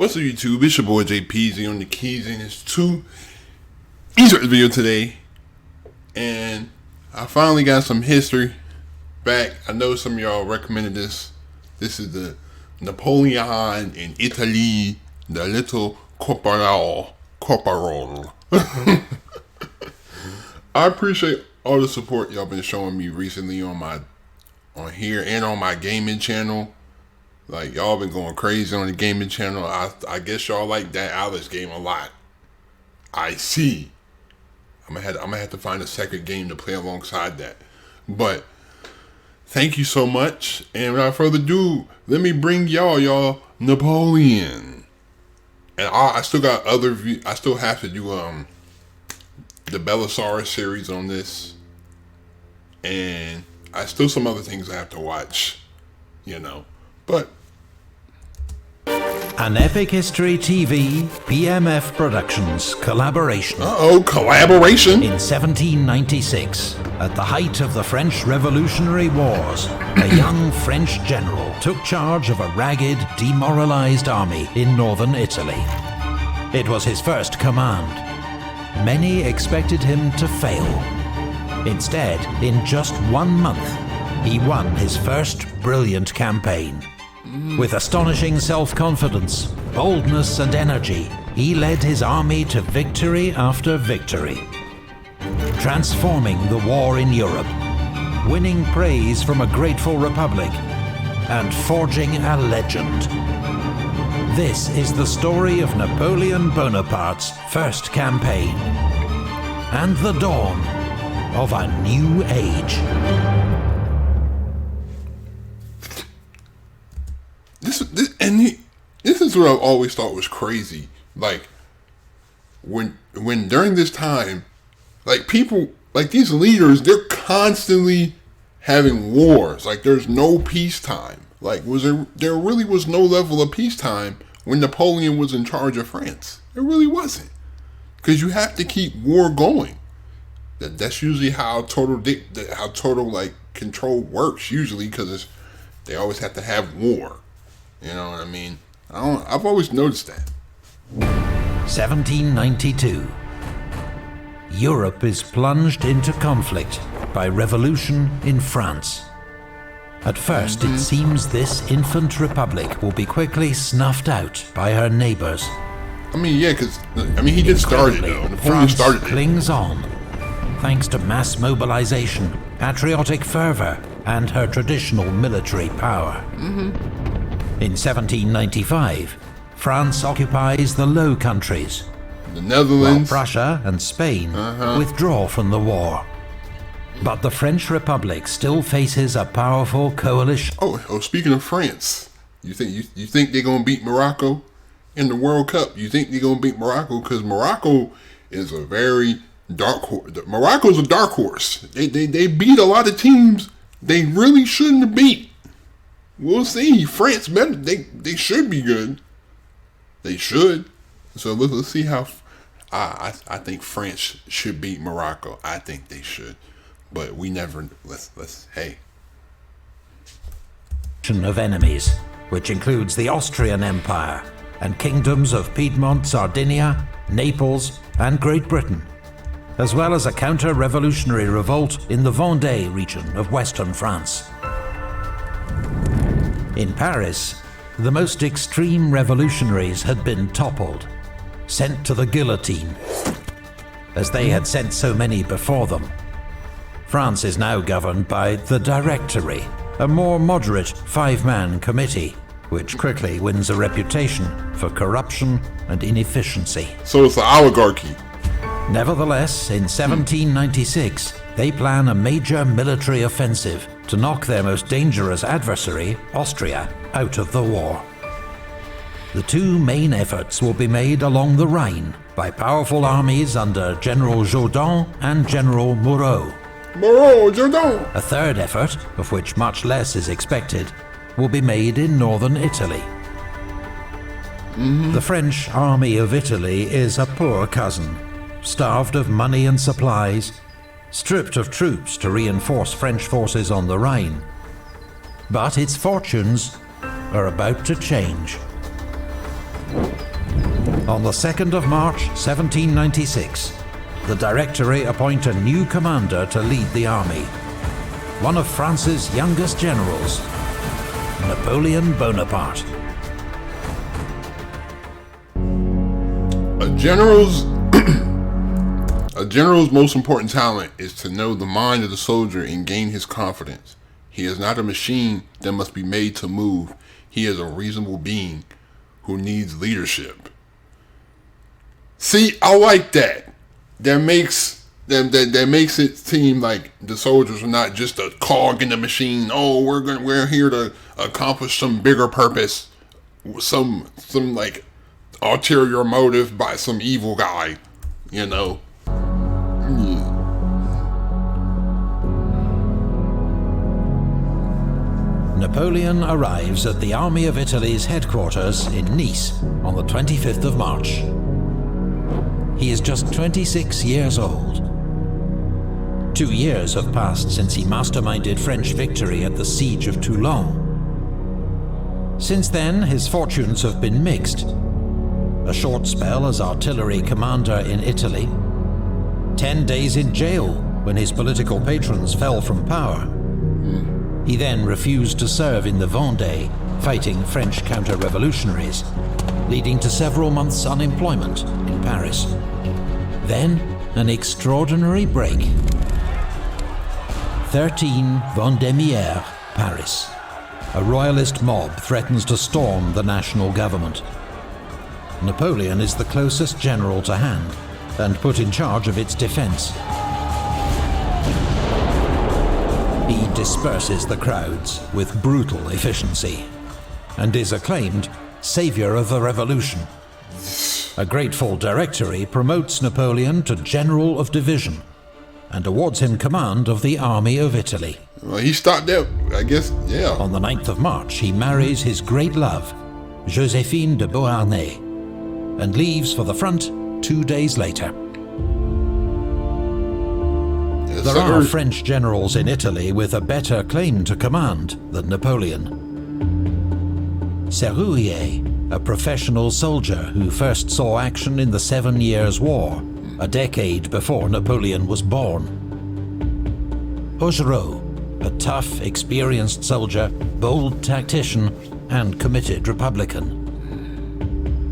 What's up, YouTube? It's your boy JPZ on the keys, and it's 2 Easter eggs video today. And I finally got some history back. I know some of y'all recommended this. This is the Napoleon in Italy, the little Corporal. I appreciate all the support y'all been showing me recently on here and on my gaming channel. Like, y'all been going crazy on the gaming channel. I guess y'all like that Alice game a lot. I see. I'm gonna have to find a second game to play alongside that. But thank you so much. And without further ado, let me bring y'all Napoleon. And I still got other I still have to do the Belisarius series on this. And I still some other things I have to watch, But an Epic History TV BMF Productions collaboration. Collaboration? In 1796, at the height of the French Revolutionary Wars, a young French general took charge of a ragged, demoralized army in northern Italy. It was his first command. Many expected him to fail. Instead, in just 1 month, he won his first brilliant campaign. With astonishing self-confidence, boldness and energy, he led his army to victory after victory, transforming the war in Europe, winning praise from a grateful republic, and forging a legend. This is the story of Napoleon Bonaparte's first campaign, and the dawn of a new age. This is what I've always thought was crazy. Like, when during this time, like, people, like, these leaders, they're constantly having wars. Like, there's no peacetime. Like, there really was no level of peacetime when Napoleon was in charge of France. There really wasn't. Because you have to keep war going. That's usually how total like control works. Usually, because they always have to have war. You know what I mean? I've always noticed that. 1792. Europe is plunged into conflict by revolution in France. At first, it seems this infant republic will be quickly snuffed out by her neighbors. I mean, yeah, because he did start it, though. Napoleon France started it. Clings on, thanks to mass mobilization, patriotic fervor, and her traditional military power. In 1795, France occupies the Low Countries, the Netherlands, while Prussia and Spain withdraw from the war. But the French Republic still faces a powerful coalition. Oh, speaking of France, you think they're gonna beat Morocco in the World Cup? You think they're gonna beat Morocco? Because Morocco is a very dark horse. Morocco's a dark horse. They beat a lot of teams they really shouldn't have beat. We'll see. France better. They should be good. They should. So let's see how. I think France should beat Morocco. I think they should, but we never. Let's. Hey. Of enemies, which includes the Austrian Empire and kingdoms of Piedmont, Sardinia, Naples, and Great Britain, as well as a counter-revolutionary revolt in the Vendée region of western France. In Paris, the most extreme revolutionaries had been toppled, sent to the guillotine, as they had sent so many before them. France is now governed by the Directory, a more moderate 5-man committee, which quickly wins a reputation for corruption and inefficiency. So it's an oligarchy. Nevertheless, in 1796, they plan a major military offensive to knock their most dangerous adversary, Austria, out of the war. The two main efforts will be made along the Rhine by powerful armies under General Jourdan and General Moreau. Jourdan! A third effort, of which much less is expected, will be made in northern Italy. The French Army of Italy is a poor cousin, starved of money and supplies, stripped of troops to reinforce French forces on the Rhine. But its fortunes are about to change. On the 2nd of March 1796, the Directory appoint a new commander to lead the army. One of France's youngest generals, Napoleon Bonaparte. A general's most important talent is to know the mind of the soldier and gain his confidence. He is not a machine that must be made to move. He is a reasonable being who needs leadership. See, I like that. That makes it seem like the soldiers are not just a cog in the machine. Oh, we're here to accomplish some bigger purpose, some like ulterior motive by some evil guy, you know. Napoleon arrives at the Army of Italy's headquarters in Nice on the 25th of March. He is just 26 years old. 2 years have passed since he masterminded French victory at the Siege of Toulon. Since then, his fortunes have been mixed. A short spell as artillery commander in Italy, 10 days in jail when his political patrons fell from power. He then refused to serve in the Vendée, fighting French counter-revolutionaries, leading to several months' unemployment in Paris. Then, an extraordinary break. 13 Vendémiaire, Paris. A royalist mob threatens to storm the national government. Napoleon is the closest general to hand and put in charge of its defense. He disperses the crowds with brutal efficiency and is acclaimed savior of the revolution. A grateful Directory promotes Napoleon to General of Division and awards him command of the Army of Italy. Well, he stopped there, I guess, yeah. On the 9th of March, he marries his great love, Joséphine de Beauharnais, and leaves for the front 2 days later. Yes, There are French generals in Italy with a better claim to command than Napoleon. Serrurier, a professional soldier who first saw action in the 7 Years' War, a decade before Napoleon was born. Augereau, a tough, experienced soldier, bold tactician, and committed Republican.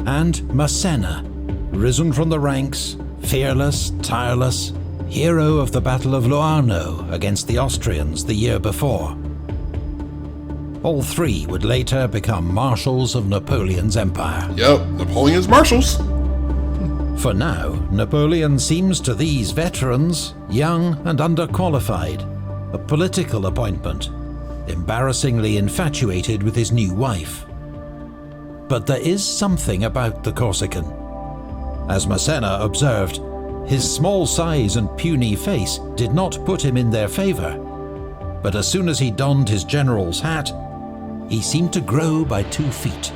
And Massena, risen from the ranks, fearless, tireless, hero of the Battle of Loarno against the Austrians the year before. All three would later become marshals of Napoleon's empire. Yep, Napoleon's marshals. For now, Napoleon seems to these veterans young and underqualified, a political appointment, embarrassingly infatuated with his new wife. But there is something about the Corsican. As Massena observed, his small size and puny face did not put him in their favor. But as soon as he donned his general's hat, he seemed to grow by 2 feet.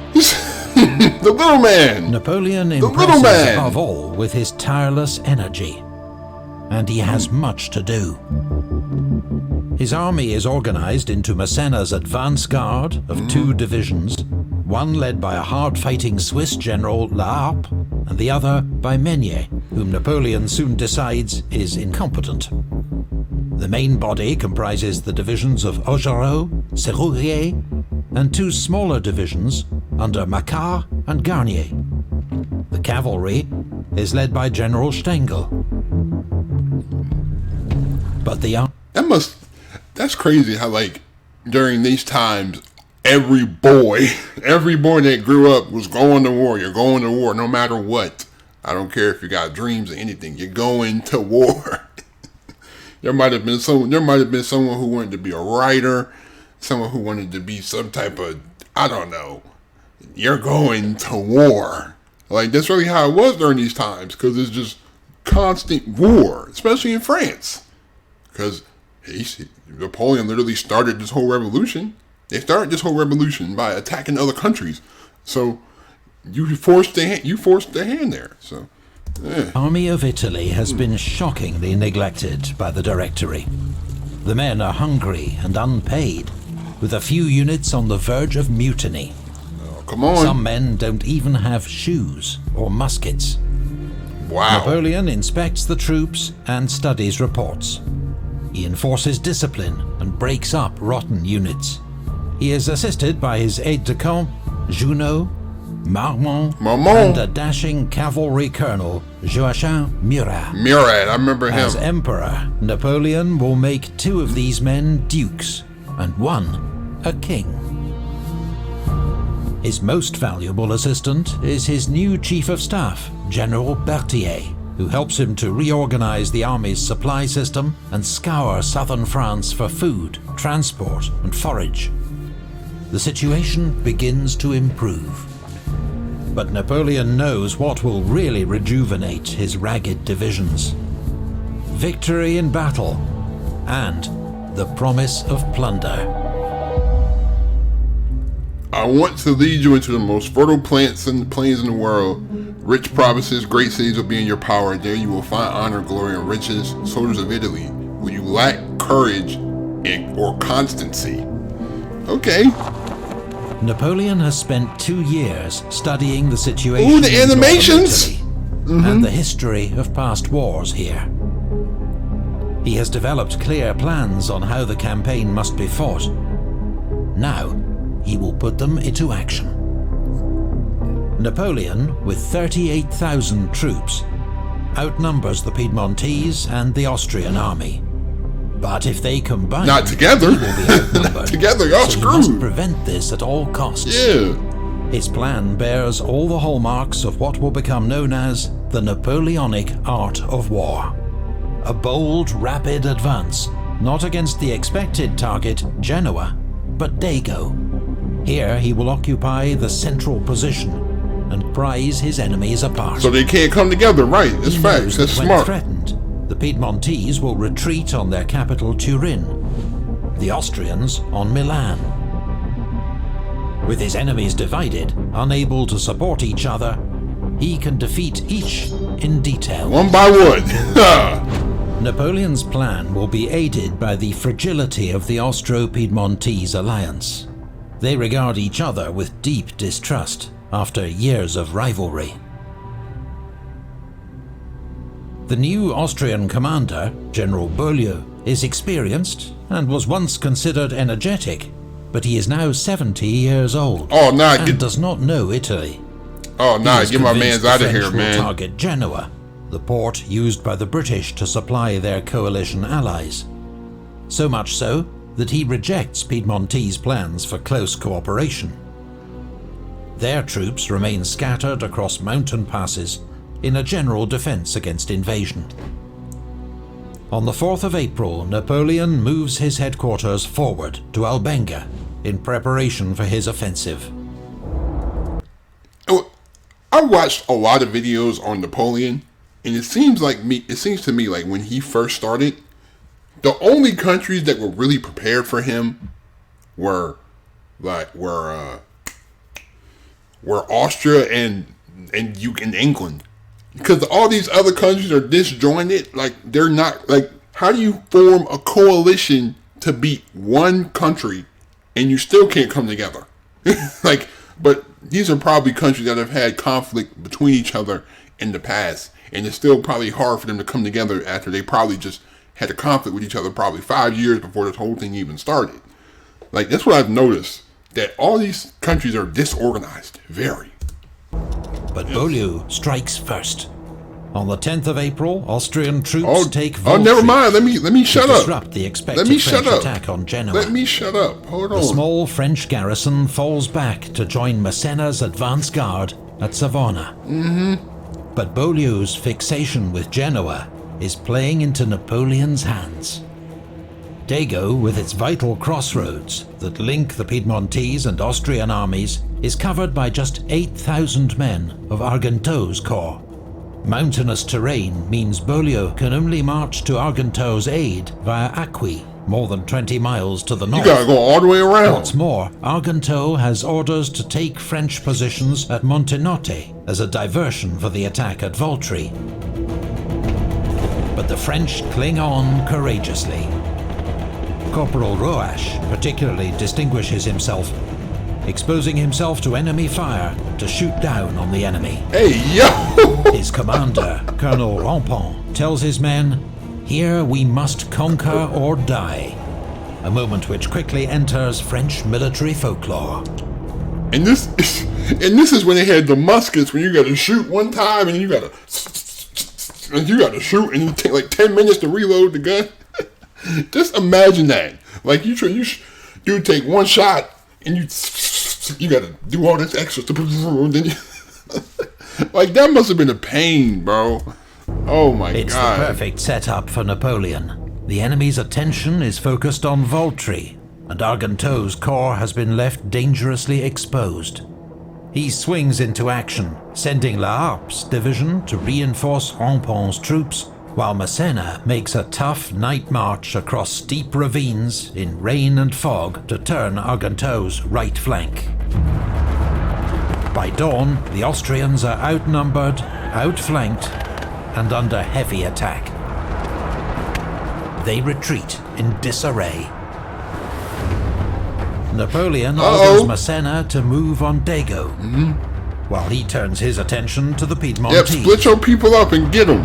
The little man! Napoleon impresses above all with his tireless energy. And he has much to do. His army is organized into Massena's advance guard of 2 divisions, one led by a hard-fighting Swiss general La Harpe, and the other by Meunier, whom Napoleon soon decides is incompetent. The main body comprises the divisions of Augereau, Serrurier, and 2 smaller divisions under Macquart and Garnier. The cavalry is led by General Stengel. But That's crazy how, like, during these times, every boy that grew up was going to war. You're going to war no matter what. I don't care if you got dreams or anything. You're going to war. There might have been someone who wanted to be a writer, someone who wanted to be some type of, I don't know. You're going to war. Like, that's really how it was during these times, because it's just constant war, especially in France. Because Napoleon literally started this whole revolution. They started this whole revolution by attacking other countries. So you forced their hand there. So Army of Italy has been shockingly neglected by the Directory. The men are hungry and unpaid, with a few units on the verge of mutiny. Come on. Some men don't even have shoes or muskets. Wow. Napoleon inspects the troops and studies reports. He enforces discipline and breaks up rotten units. He is assisted by his aide-de-camp, Junot, Marmont, and a dashing cavalry colonel, Joachim Murat. Murat, I remember him. As emperor, Napoleon will make 2 of these men dukes, and 1 a king. His most valuable assistant is his new chief of staff, General Berthier, who helps him to reorganize the army's supply system and scour southern France for food, transport, and forage. The situation begins to improve. But Napoleon knows what will really rejuvenate his ragged divisions: victory in battle and the promise of plunder. I want to lead you into the most fertile plains in the world. Rich provinces, great cities will be in your power. There you will find honor, glory, and riches. Soldiers of Italy, will you lack courage or constancy? Okay. Napoleon has spent 2 years studying the situation Ooh, the in animations! Italy and the history of past wars here. He has developed clear plans on how the campaign must be fought. Now, he will put them into action. Napoleon, with 38,000 troops, outnumbers the Piedmontese and the Austrian army. But if they combine, not together. He will be outnumbered. Together, y'all so screwed. He must prevent this at all costs. Yeah. His plan bears all the hallmarks of what will become known as the Napoleonic art of war. A bold, rapid advance, not against the expected target, Genoa, but Dago. Here he will occupy the central position and prize his enemies apart. So they can't come together, right? That's facts. That's when smart. Threatened, the Piedmontese will retreat on their capital Turin, the Austrians on Milan. With his enemies divided, unable to support each other, he can defeat each in detail. One by one. Napoleon's plan will be aided by the fragility of the Austro-Piedmontese alliance. They regard each other with deep distrust after years of rivalry. The new Austrian commander, General Beaulieu, is experienced and was once considered energetic, but he is now 70 years old and does not know Italy. Oh, nah, get my mans out of here, man. Target Genoa, the port used by the British to supply their coalition allies. So much so that he rejects Piedmontese plans for close cooperation. Their troops remain scattered across mountain passes in a general defense against invasion. On the 4th of April, Napoleon moves his headquarters forward to Albenga in preparation for his offensive. I watched a lot of videos on Napoleon, and it seems to me like when he first started, the only countries that were really prepared for him were Austria and England. Because all these other countries are disjointed, like they're not, like, how do you form a coalition to beat one country and you still can't come together? Like, but these are probably countries that have had conflict between each other in the past, and it's still probably hard for them to come together after they probably just had a conflict with each other probably 5 years before this whole thing even started. Like, that's what I've noticed, that all these countries are disorganized, very. But Beaulieu strikes first. On the 10th of April, Austrian troops take Voltri. Oh, never mind. Let me shut up. Disrupt the expected French attack on Genoa. Let me shut up. Hold on. The small French garrison falls back to join Massena's advance guard at Savona. But Beaulieu's fixation with Genoa is playing into Napoleon's hands. Dago, with its vital crossroads that link the Piedmontese and Austrian armies, is covered by just 8,000 men of Argenteau's corps. Mountainous terrain means Beaulieu can only march to Argenteau's aid via Acqui, more than 20 miles to the north. You gotta go all the way around. What's more, Argenteau has orders to take French positions at Montenotte as a diversion for the attack at Voltri. But the French cling on courageously. Corporal Roache particularly distinguishes himself. exposing himself to enemy fire to shoot down on the enemy. Hey, yo! His commander, Colonel Rampont, tells his men, "Here we must conquer or die," a moment which quickly enters French military folklore. And this is when they had the muskets, when you got to shoot one time and you got to shoot and you take like 10 minutes to reload the gun. Just imagine that. Like you take one shot and you got to do all this extra stuff. Then like that must have been a pain, bro. Oh my God. It's the perfect setup for Napoleon. The enemy's attention is focused on Voltry, and Argenteau's corps has been left dangerously exposed. He swings into action, sending La Harpe's division to reinforce Rampont's troops, while Massena makes a tough night march across steep ravines in rain and fog to turn Argenteau's right flank. By dawn, the Austrians are outnumbered, outflanked, and under heavy attack. They retreat in disarray. Napoleon orders Massena to move on Dago, while he turns his attention to the Piedmontese. Yep, split your people up and get them.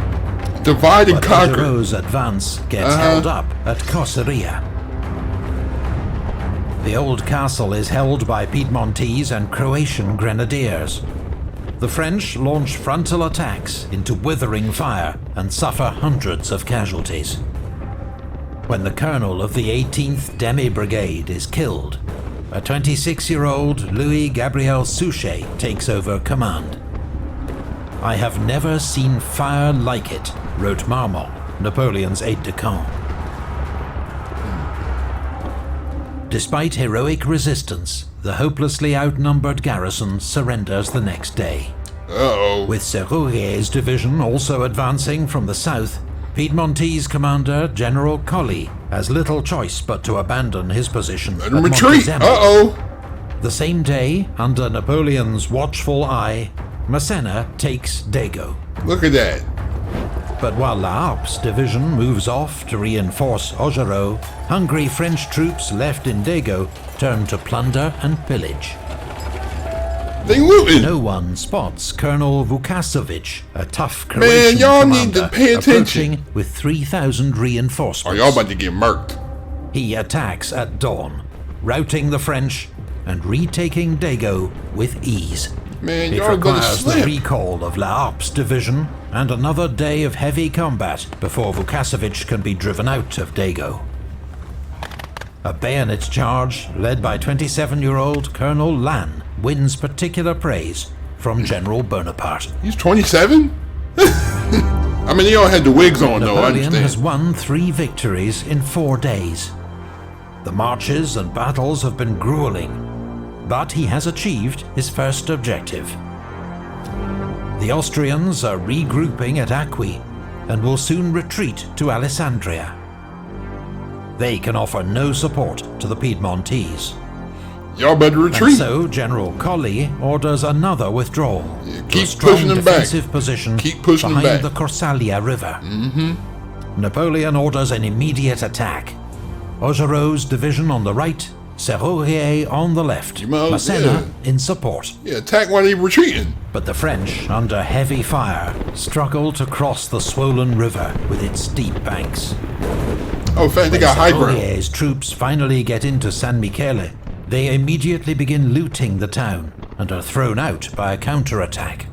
Divide and conquer. Augereau's advance gets held up at Cosseria. The old castle is held by Piedmontese and Croatian grenadiers. The French launch frontal attacks into withering fire and suffer hundreds of casualties. When the colonel of the 18th Demi Brigade is killed, a 26-year-old Louis Gabriel Suchet takes over command. "I have never seen fire like it," wrote Marmont, Napoleon's aide-de-camp. Despite heroic resistance, the hopelessly outnumbered garrison surrenders the next day. With Serrurier's division also advancing from the south, Piedmontese commander General Colli has little choice but to abandon his position and retreat. The same day, under Napoleon's watchful eye, Massena takes Dago. Look at that. But while La Harpe's division moves off to reinforce Augereau, hungry French troops left in Dago turn to plunder and pillage. They looting. No one spots Colonel Vukasovic, a tough Croatian Man, y'all commander, need to pay attention. approaching with 3,000 reinforcements. Are y'all about to get murked? He attacks at dawn, routing the French and retaking Dago with ease. Man, It y'all gonna requires the slip. recall of La Harpe's division and another day of heavy combat before Vukasovic can be driven out of Dago. A bayonet charge led by 27-year-old Colonel Lannes wins particular praise from General Bonaparte. He's 27? I mean, they all had the wigs on, though, I Napoleon has understand. won 3 victories in 4 days. The marches and battles have been grueling, but he has achieved his first objective. The Austrians are regrouping at Acqui and will soon retreat to Alessandria. They can offer no support to the Piedmontese. Y'all better And retreat. so General Colli orders another withdrawal to a keep strong pushing them back. defensive position Keep pushing them behind back. the Corsalia River. Napoleon orders an immediate attack. Augereau's division on the right, Serrurier on the left, might as- Massena in support. Yeah, attack while they retreating. But the French, under heavy fire, struggle to cross the swollen river with its steep banks. Oh, in fact, they got high ground. Serrurier's troops finally get into San Michele. They immediately begin looting the town and are thrown out by a counterattack.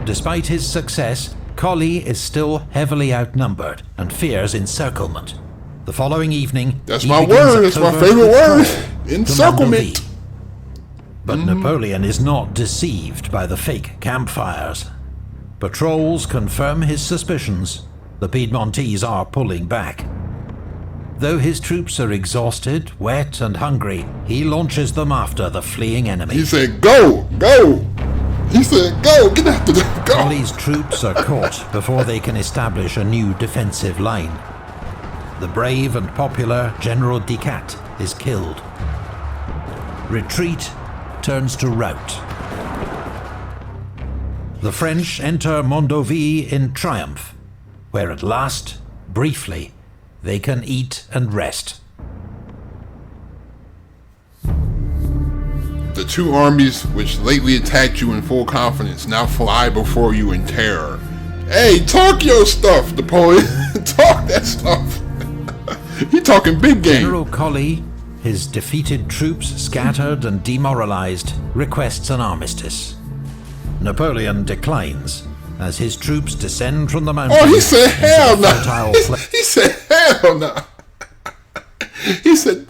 Despite his success, Colli is still heavily outnumbered and fears encirclement. The following evening, That's he my begins word. a That's my covert favorite word. withdrawal to Encirclement. Mondovì. But Napoleon is not deceived by the fake campfires. Patrols confirm his suspicions. The Piedmontese are pulling back. Though his troops are exhausted, wet and hungry, he launches them after the fleeing enemy. He said, go, go. He said, go, get after them, go. Colli's troops are caught before they can establish a new defensive line. The brave and popular General Dicat is killed. Retreat turns to rout. The French enter Mondovì in triumph, where at last, briefly, they can eat and rest. The two armies which lately attacked you in full confidence now fly before you in terror. Hey, talk your stuff, Napoleon. Talk that stuff. He talking big game. General Colley, his defeated troops scattered and demoralized, requests an armistice. Napoleon declines as his troops descend from the mountains. Oh, he said hell no. He said hell no. He said,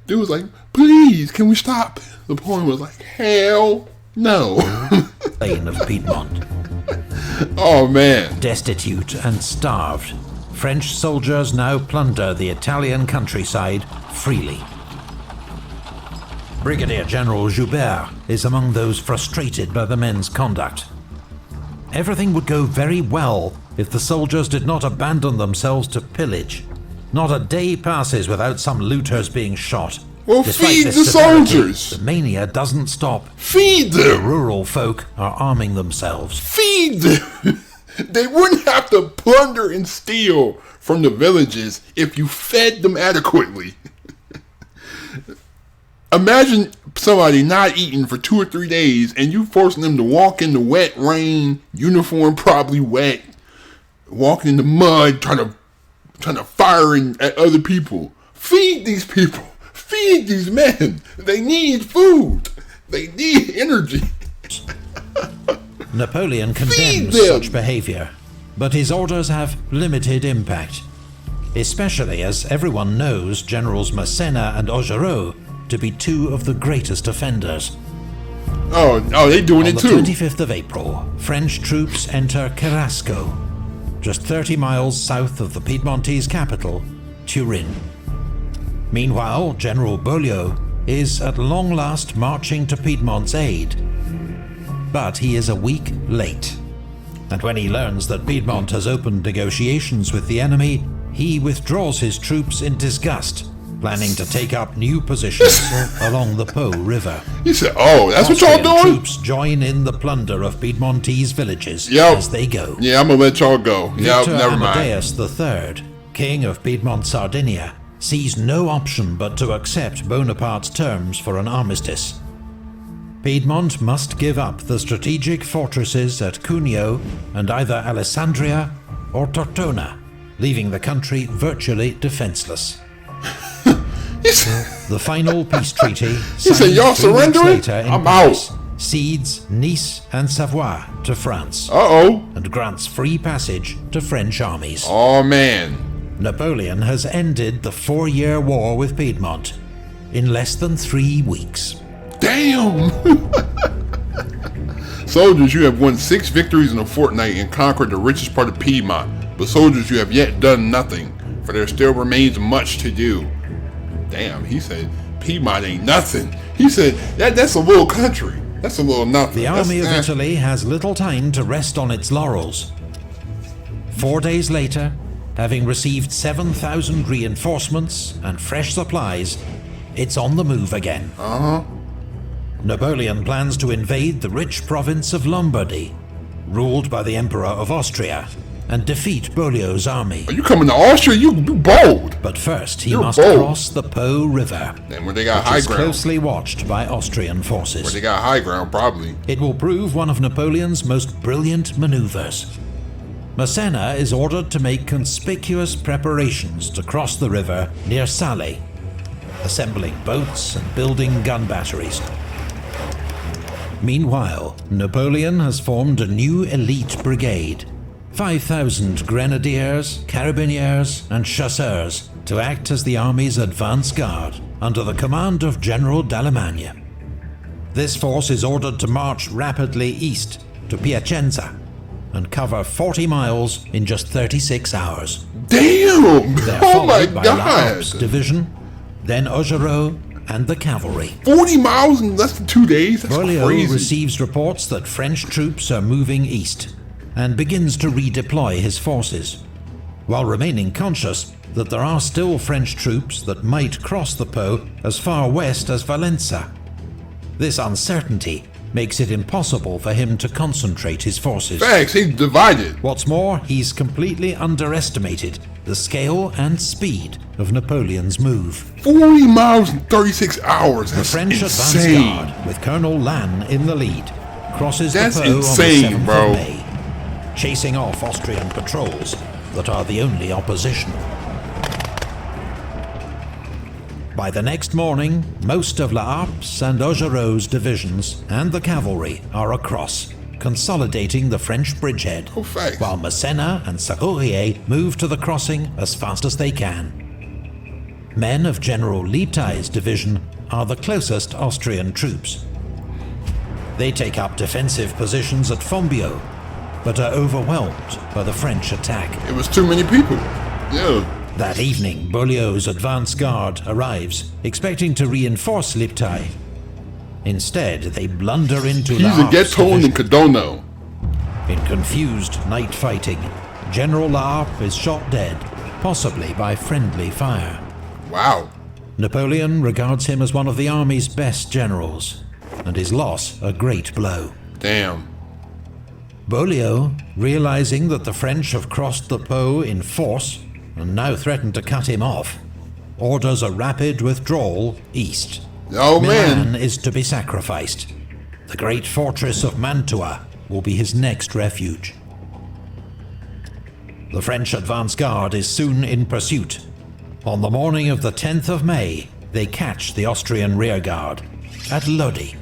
dude was like, please, can we stop? Napoleon was like, hell no. Plain of Piedmont. Oh man. Destitute and starved, French soldiers now plunder the Italian countryside freely. Brigadier General Joubert is among those frustrated by the men's conduct. Everything would go very well if the soldiers did not abandon themselves to pillage. Not a day passes without some looters being shot. Well, Despite feed this the severity, soldiers. The mania doesn't stop. Feed The them. rural folk are arming themselves. Feed them. They wouldn't have to plunder and steal from the villages if you fed them adequately. Imagine somebody not eating for 2 or 3 days and you forcing them to walk in the wet rain, uniform probably wet, walking in the mud, trying to fire at other people. Feed these people. Feed these men. They need food. They need energy. Napoleon condemns such behavior, but his orders have limited impact, especially as everyone knows Generals Massena and Augereau to be two of the greatest offenders. Oh, they doing it too. On the 25th of April, French troops enter Carrasco, just 30 miles south of the Piedmontese capital, Turin. Meanwhile, General Beaulieu is at long last marching to Piedmont's aid. But he is a week late, and when he learns that Piedmont has opened negotiations with the enemy, he withdraws his troops in disgust, planning to take up new positions along the Po River. He said, oh, that's Austrian what y'all doing? Troops join in the plunder of Piedmontese villages as they go. Yeah, I'm gonna let y'all go. Yeah, Victor never mind. Amadeus III, King of Piedmont Sardinia, sees no option but to accept Bonaparte's terms for an armistice. Piedmont must give up the strategic fortresses at Cuneo and either Alessandria or Tortona, leaving the country virtually defenseless. The final peace treaty, signed y'all 3 weeks surrendering? later in I'm Paris, out. cedes Nice and Savoie to France Uh-oh. and grants free passage to French armies. Oh, man. Napoleon has ended the 4-year war with Piedmont in less than 3 weeks. Damn. Soldiers, you have won 6 victories in a fortnight and conquered the richest part of Piedmont. But soldiers, you have yet done nothing, for there still remains much to do. Damn, he said Piedmont ain't nothing. He said that's a little country. That's a little nothing. The army of Italy has little time to rest on its laurels. 4 days later, having received 7,000 reinforcements and fresh supplies, it's on the move again. Napoleon plans to invade the rich province of Lombardy, ruled by the Emperor of Austria, and defeat Beaulieu's army. Are you coming to Austria? You bold. But first, he You're must bold. cross the Po River, And where they got which high is ground. closely watched by Austrian Where forces. they got high ground, probably. It will prove one of Napoleon's most brilliant maneuvers. Massena is ordered to make conspicuous preparations to cross the river near Salé, assembling boats and building gun batteries. Meanwhile, Napoleon has formed a new elite brigade, 5,000 grenadiers, carabiniers, and chasseurs to act as the army's advance guard under the command of General d'Allemagne. This force is ordered to march rapidly east to Piacenza and cover 40 miles in just 36 hours. Damn! They're Oh my followed by God! Laharpe's division, then Augereau and the cavalry. 40 miles in less than 2 days? That's Beaulieu crazy. receives reports that French troops are moving east and begins to redeploy his forces, while remaining conscious that there are still French troops that might cross the Po as far west as Valença. This uncertainty makes it impossible for him to concentrate his forces. Facts, he's divided. What's more, he's completely underestimated the scale and speed of Napoleon's move. 40 miles in 36 hours. The That's French advance insane. guard, with Colonel Lannes in the lead, crosses That's the Po insane, on the 7th bro. of May, chasing off Austrian patrols that are the only opposition. By the next morning, most of La Harpe's and Augereau's divisions and the cavalry are across, consolidating the French bridgehead, Oh, facts. while Massena and Serrurier move to the crossing as fast as they can. Men of General Liptay's division are the closest Austrian troops. They take up defensive positions at Fombio, but are overwhelmed by the French attack. It was too many people. Yeah. That evening, Beaulieu's advance guard arrives, expecting to reinforce Liptay. Instead, they blunder into La He's a Harpe's Getone and division. Codono. In confused night fighting, General La Harpe is shot dead, possibly by friendly fire. Wow. Napoleon regards him as one of the army's best generals, and his loss a great blow. Damn. Beaulieu, realizing that the French have crossed the Po in force and now threaten to cut him off, orders a rapid withdrawal east. Oh, man. Milan is to be sacrificed. The great fortress of Mantua will be his next refuge. The French advance guard is soon in pursuit. On the morning of the 10th of May, they catch the Austrian rearguard at Lodi.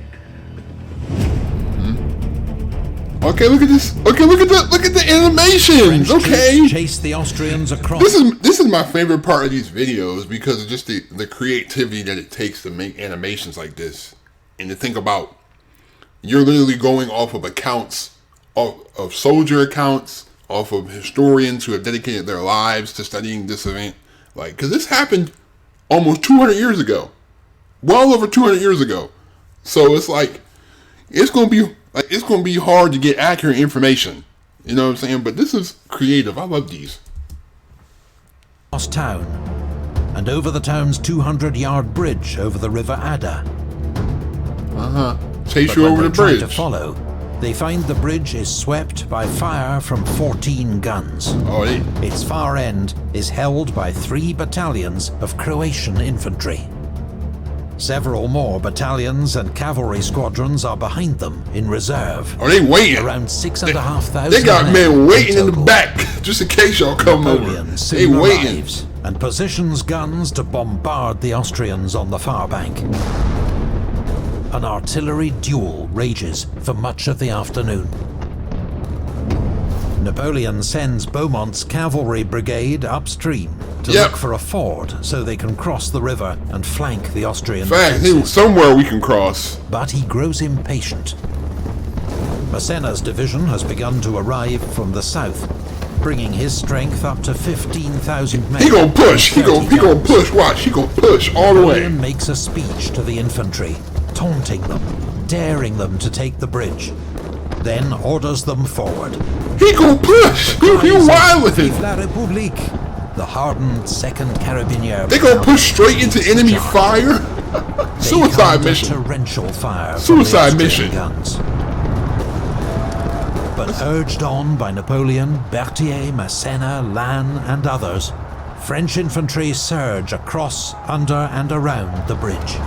Okay, look at this. Okay, look at the animations. French Okay. troops chase the Austrians across. This is my favorite part of these videos because of just the creativity that it takes to make animations like this. And to think about, you're literally going off of accounts of soldier accounts, off of historians who have dedicated their lives to studying this event. Like, because this happened almost 200 years ago. Well over 200 years ago. So it's like, it's going to be hard to get accurate information. You know what I'm saying? But this is creative. I love these. Across town, and over the town's 200-yard bridge over the River Adda. Chase But you when over they the try bridge. to follow, they find the bridge is swept by fire from 14 guns. Oh, Its far end is held by 3 battalions of Croatian infantry. Several more battalions and cavalry squadrons are behind them in reserve. they waiting. Around 6,500 They got men waiting in the total. back just in case y'all come Napoleon over. They soon waiting. arrives and positions guns to bombard the Austrians on the far bank. An artillery duel rages for much of the afternoon. Napoleon sends Beaumont's cavalry brigade upstream to Yep. look for a ford so they can cross the river and flank the Austrian Fact, defenses. somewhere we can cross. But he grows impatient. Massena's division has begun to arrive from the south, bringing his strength up to 15,000 men. He gonna push. He and 30 gonna guns. push. Watch. He gonna push all the way. Napoleon makes a speech to the infantry, taunting them, daring them to take the bridge, then orders them forward. He gonna push. You wildin'. Vive la République! The hardened 2nd Carabiniers. They gonna push straight into enemy fire. They Suicide come to mission. torrential fire. Suicide from the mission. Austrian guns. But urged on by Napoleon, Berthier, Massena, Lannes, and others, French infantry surge across, under, and around the bridge.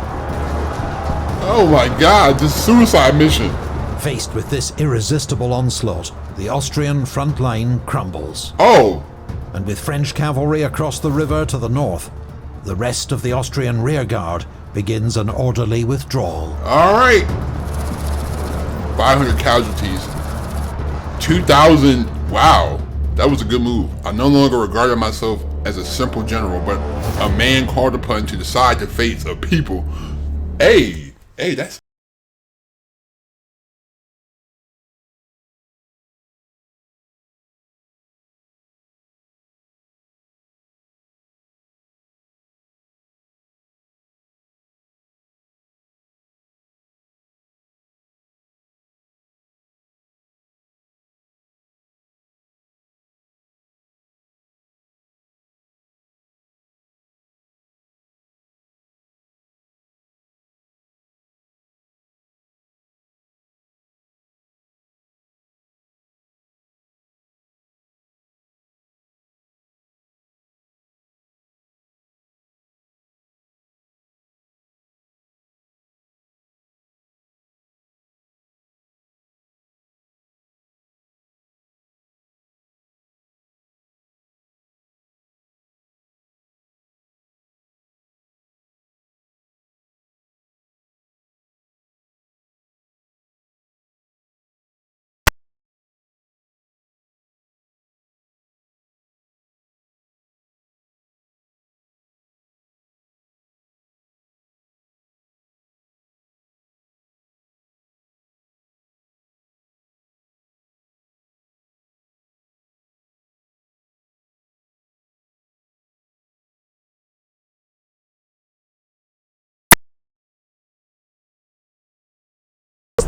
Oh my God! This suicide mission. Faced with this irresistible onslaught, the Austrian front line crumbles. Oh, And with French cavalry across the river to the north, the rest of the Austrian rearguard begins an orderly withdrawal. all right. 500 casualties. 2,000. Wow, that was a good move. I no longer regarded myself as a simple general, but a man called upon to decide the fates of people. Hey, that's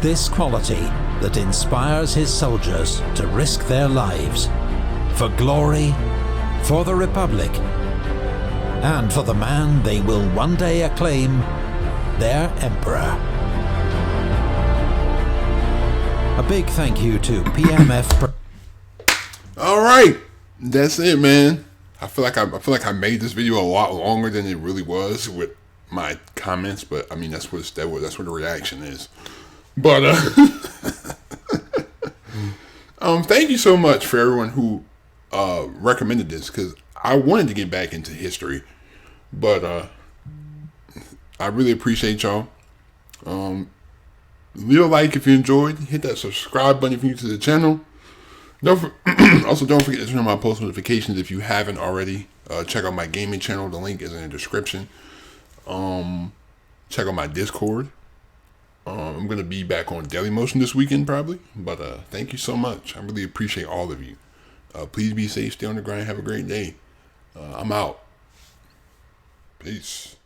this quality that inspires his soldiers to risk their lives for glory, for the Republic, and for the man they will one day acclaim their Emperor. A big thank you to PMF. All right, that's it, man. I feel like I made this video a lot longer than it really was with my comments, but I mean that's what the reaction is. But thank you so much for everyone who recommended this, because I wanted to get back into history, but I really appreciate y'all. Leave a like if you enjoyed. Hit that subscribe button if you're new to the channel. Also, don't forget to turn on my post notifications if you haven't already. Check out my gaming channel. The link is in the description. Check out my Discord. I'm going to be back on Dailymotion this weekend probably. But thank you so much. I really appreciate all of you. Please be safe. Stay on the grind. Have a great day. I'm out. Peace.